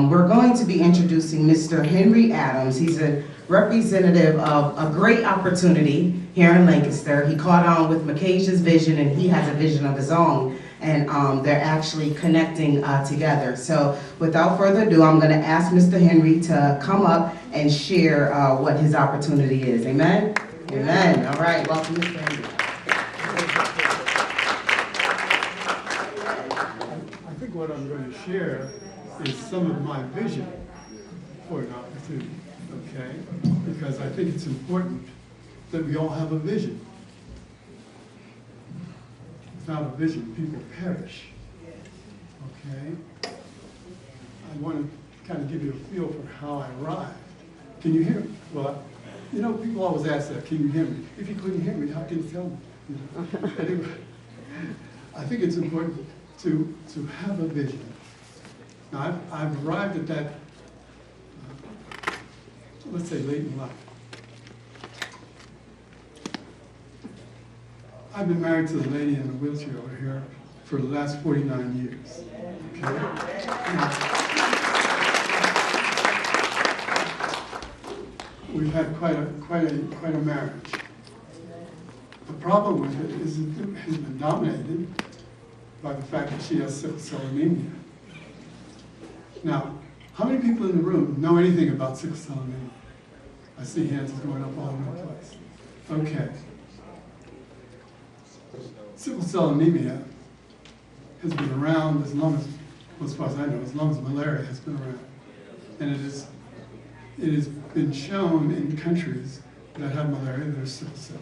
we're going to be introducing Mr. Henry Adams. He's a representative of a great opportunity here in Lancaster. He caught on with Macasia's vision, and he has a vision of his own, and they're actually connecting together. So without further ado, I'm going to ask Mr. Henry to come up and share what his opportunity is. Amen? Amen. All right, welcome, Mr. Henry. I think what I'm going to share is some of my vision for an opportunity, okay? Because I think it's important that we all have a vision. Without a vision, people perish, okay? I want to kind of give you a feel for how I arrived. Can you hear me? Well, you know, people always ask that, can you hear me? If you couldn't hear me, how can you tell me? You know? Anyway, I think it's important to have a vision. Now, I've arrived at that, let's say, late in life. I've been married to the lady in the wheelchair over here for the last 49 years. Okay? We've had quite a marriage. The problem with it is it has been dominated by the fact that she has sickle cell anemia. Now, how many people in the room know anything about sickle cell anemia? I see hands going up all over the place. Okay. Sickle cell anemia has been around as long as far as I know, as long as malaria has been around. And it has been shown in countries that have malaria, there's sickle cell.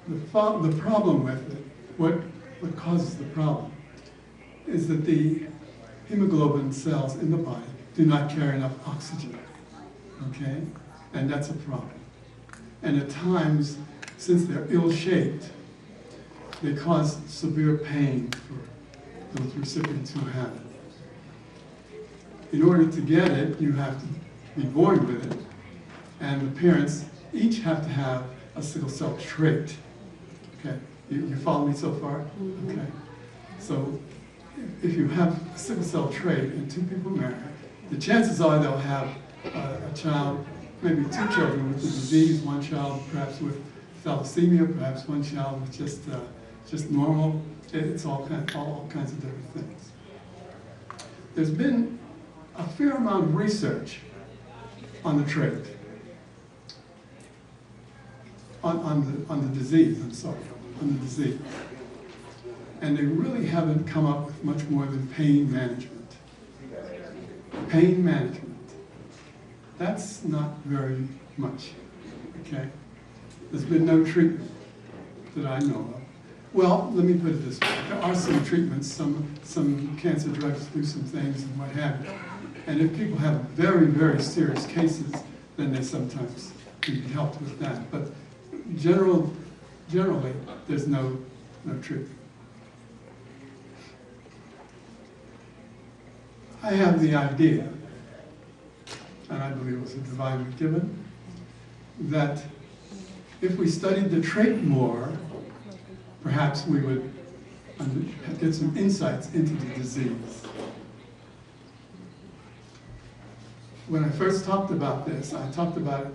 The problem with it, what causes the problem, is that the hemoglobin cells in the body do not carry enough oxygen, okay? And that's a problem. And at times, since they're ill-shaped, they cause severe pain for those recipients who have it. In order to get it, you have to be born with it, and the parents each have to have a sickle cell trait. Okay, you follow me so far? Okay. So if you have a sickle cell trait and two people marry, the chances are they'll have a child, maybe two children with the disease, one child perhaps with thalassemia, perhaps one child with just normal. It's all kinds of different things. There's been a fair amount of research on the trait, on the disease, on the disease. And they really haven't come up with much more than pain management. Pain management. That's not very much, okay? There's been no treatment that I know of. Well, let me put it this way. There are some treatments, some cancer drugs do some things and what have you. And if people have very, very serious cases, then they sometimes can be helped with that. But generally, there's no treatment. I have the idea, and I believe it was a divinely given, that if we studied the trait more, perhaps we would get some insights into the disease. When I first talked about this, I talked about it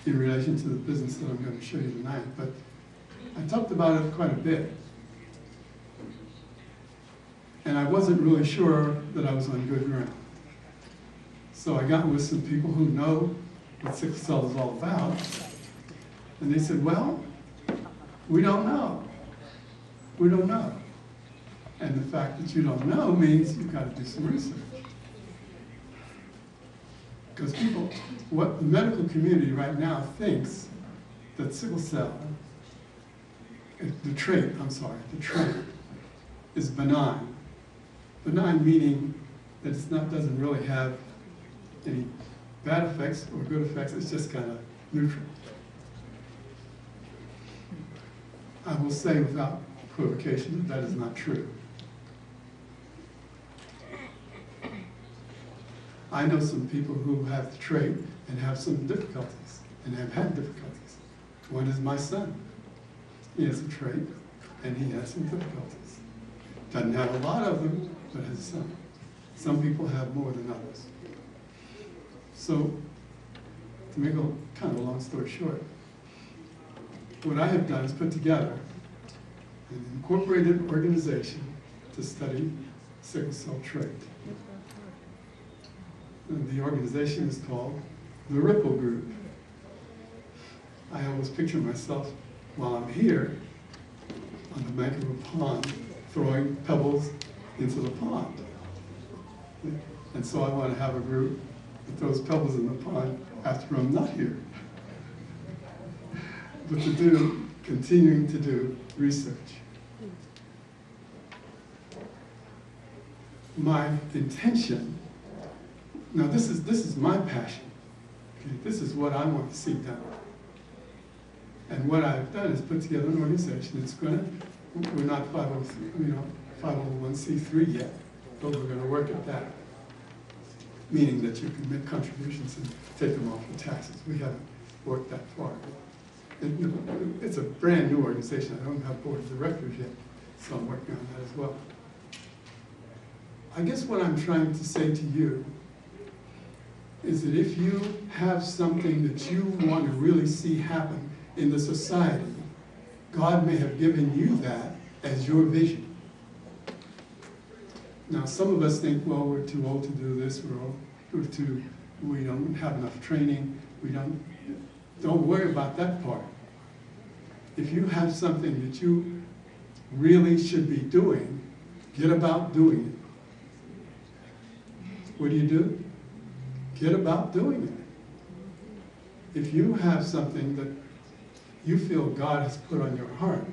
in relation to the business that I'm going to show you tonight, but I talked about it quite a bit. And I wasn't really sure that I was on good ground. So I got with some people who know what sickle cell is all about, and they said, well, we don't know. We don't know. And the fact that you don't know means you've got to do some research. Because people, what the medical community right now thinks that sickle cell, the trait is benign. Benign meaning that doesn't really have any bad effects or good effects, it's just kind of neutral. I will say without equivocation that is not true. I know some people who have the trait and have some difficulties, and have had difficulties. One is my son. He has a trait, and he has some difficulties. Doesn't have a lot of them, but has some. Some people have more than others. So, to make a kind of a long story short, what I have done is put together an incorporated organization to study sickle cell trait. And the organization is called the Ripple Group. I always picture myself while I'm here on the bank of a pond, throwing pebbles into the pond. And so I want to have a group that throws pebbles in the pond after I'm not here. But continuing to do research. My intention, now this is my passion. Okay? This is what I want to see done. And what I've done is put together an organization. It's gonna, we're not 501c3 yet, but we're gonna work at that. Meaning that you can make contributions and take them off your taxes. We haven't worked that far. And it's a brand new organization. I don't have board of directors yet, so I'm working on that as well. I guess what I'm trying to say to you is that if you have something that you want to really see happen in the society, God may have given you that as your vision. Now, some of us think, well, we're too old to do this, we don't have enough training, don't worry about that part. If you have something that you really should be doing, get about doing it. What do? Get about doing it. If you have something that you feel God has put on your heart,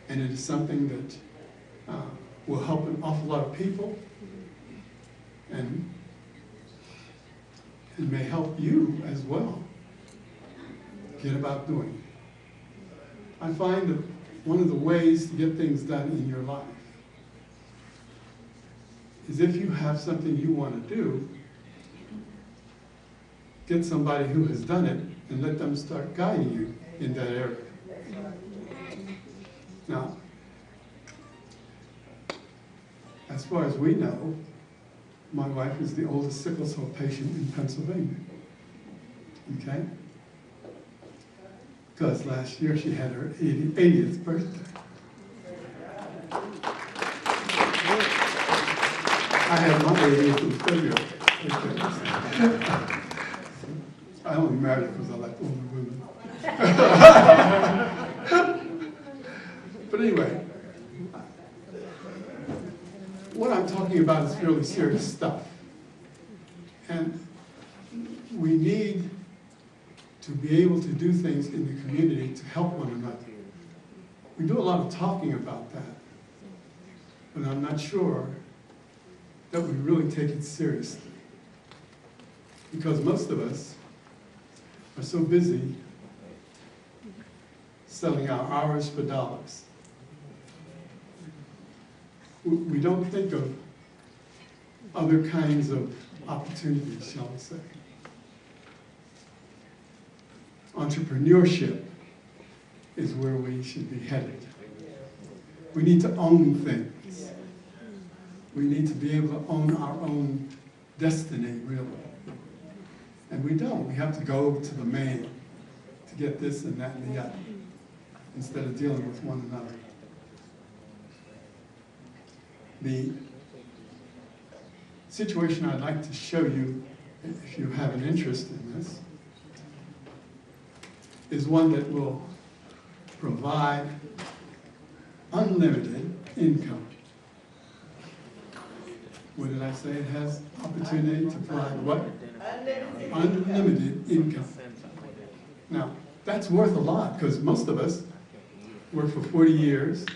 and it is something that will help an awful lot of people, and it may help you as well, get about doing it. I find that one of the ways to get things done in your life is if you have something you want to do, get somebody who has done it and let them start guiding you in that area. Now, as far as we know, my wife is the oldest sickle cell patient in Pennsylvania. Okay? Because last year she had her 80th birthday. I had my 80th in February. I only married because I like older women. But anyway, what I'm talking about is fairly serious stuff. And we need to be able to do things in the community to help one another. We do a lot of talking about that, but I'm not sure that we really take it seriously. Because most of us are so busy selling our hours for dollars. We don't think of other kinds of opportunities, shall we say. Entrepreneurship is where we should be headed. We need to own things. We need to be able to own our own destiny, really. And we don't. We have to go to the man to get this and that and the other, instead of dealing with one another. The situation I'd like to show you, if you have an interest in this, is one that will provide unlimited income. What did I say? It has opportunity to provide what? Unlimited income. Now, that's worth a lot, because most of us work for 40 years,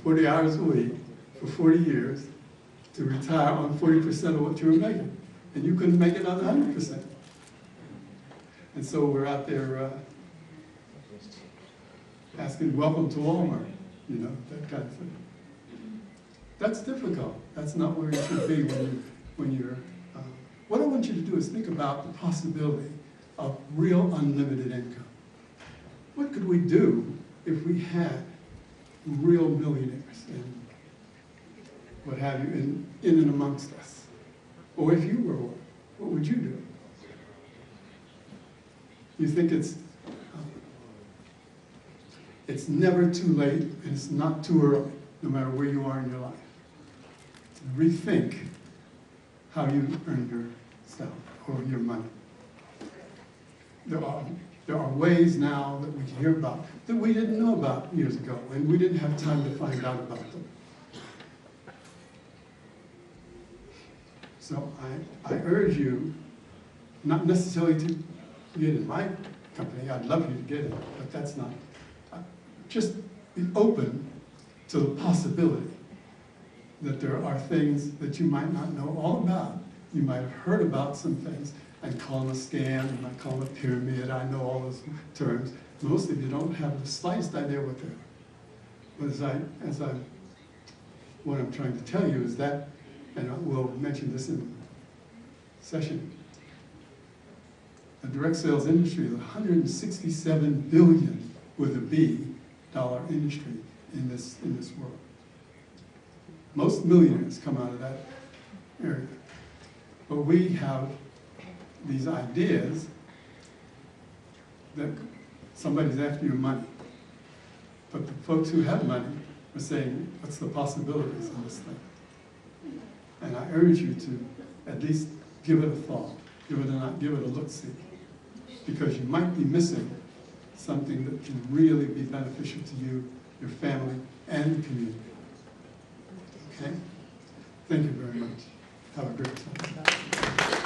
40 hours a week for 40 years to retire on 40% of what you were making. And you couldn't make it on 100%. And so we're out there asking, welcome to Walmart, that kind of thing. That's difficult. That's not where you should be when you're, what I want you to do is think about the possibility of real unlimited income. What could we do if we had real millionaires? And what have you, in and amongst us? Or if you were one, what would you do? You think it's never too late and it's not too early, no matter where you are in your life, to rethink how you earn your stuff or your money. There are ways now that we can hear about that we didn't know about years ago, and we didn't have time to find out about them. So I urge you, not necessarily to get in my company, I'd love you to get it, but that's not. Just be open to the possibility that there are things that you might not know all about. You might have heard about some things and call them a scam, you might call them a pyramid, I know all those terms. Most of you don't have the slightest idea what they are. But what I'm trying to tell you is that, and we'll mention this in the session, the direct sales industry is $167 billion with a B dollar industry in this world. Most millionaires come out of that area. But we have these ideas that somebody's after your money. But the folks who have money are saying, what's the possibilities in this thing? And I urge you to at least give it a thought, give it a look-see, because you might be missing something that can really be beneficial to you, your family, and the community. Okay? Thank you very much. Have a great time.